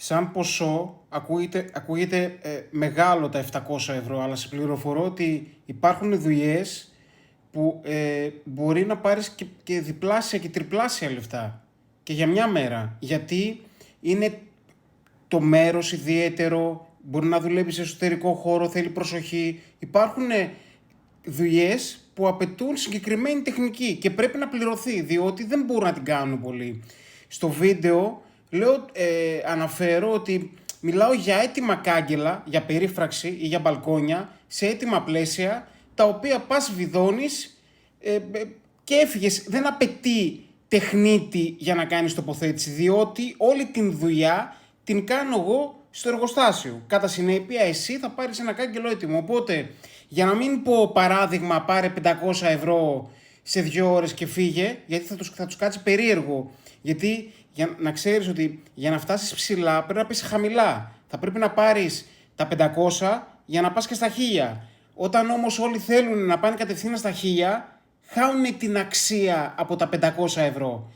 Σαν ποσό ακούγεται μεγάλο τα 700 ευρώ, αλλά σε πληροφορώ ότι υπάρχουν δουλειές που μπορεί να πάρεις και διπλάσια και τριπλάσια λεφτά και για μια μέρα. Γιατί είναι το μέρος ιδιαίτερο, μπορεί να δουλεύει σε εσωτερικό χώρο, θέλει προσοχή. Υπάρχουν δουλειές που απαιτούν συγκεκριμένη τεχνική και πρέπει να πληρωθεί, διότι δεν μπορούν να την κάνουν πολύ. Στο βίντεο αναφέρω ότι μιλάω για έτοιμα κάγκελα, για περίφραξη ή για μπαλκόνια, σε έτοιμα πλαίσια, τα οποία πας βιδώνεις και έφυγες. Δεν απαιτεί τεχνίτη για να κάνεις τοποθέτηση, διότι όλη την δουλειά την κάνω εγώ στο εργοστάσιο. Κατά συνέπεια, εσύ θα πάρεις ένα κάγκελο έτοιμο. Οπότε, για να μην πω παράδειγμα, πάρε 500 ευρώ σε 2 ώρες και φύγε, γιατί θα τους κάτσει περίεργο. Γιατί για να ξέρεις ότι για να φτάσεις ψηλά πρέπει να πεις χαμηλά. Θα πρέπει να πάρεις τα 500 για να πας και στα 1000. Όταν όμως όλοι θέλουν να πάνε κατευθείαν στα 1000, χάνουν την αξία από τα 500 ευρώ.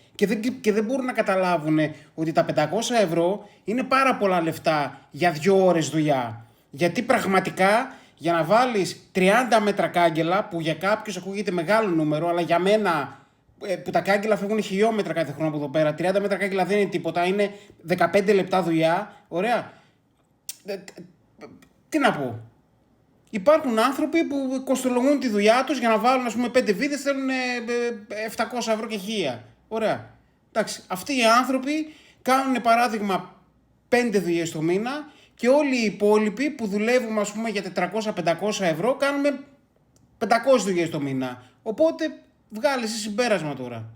Και δεν μπορούν να καταλάβουν ότι τα 500 ευρώ είναι πάρα πολλά λεφτά για 2 ώρες δουλειά. Γιατί πραγματικά για να βάλεις 30 μέτρα κάγκελα, που για κάποιους ακούγεται μεγάλο νούμερο, αλλά για μένα που τα κάγκελα φεύγουν χιλιόμετρα κάθε χρόνο από εδώ πέρα, 30 μέτρα κάγκελα δεν είναι τίποτα, είναι 15 λεπτά δουλειά, ωραία. Τι να πω. Υπάρχουν άνθρωποι που κοστολογούν τη δουλειά τους για να βάλουν, ας πούμε, 5 βίδες, θέλουν 700 ευρώ και 1000. Ωραία. Εντάξει, αυτοί οι άνθρωποι κάνουν παράδειγμα 5 δουλειές το μήνα και όλοι οι υπόλοιποι που δουλεύουμε, ας πούμε, για 400-500 ευρώ κάνουμε 500 δουλειές το μήνα. Οπότε βγάλε εσύ συμπέρασμα τώρα.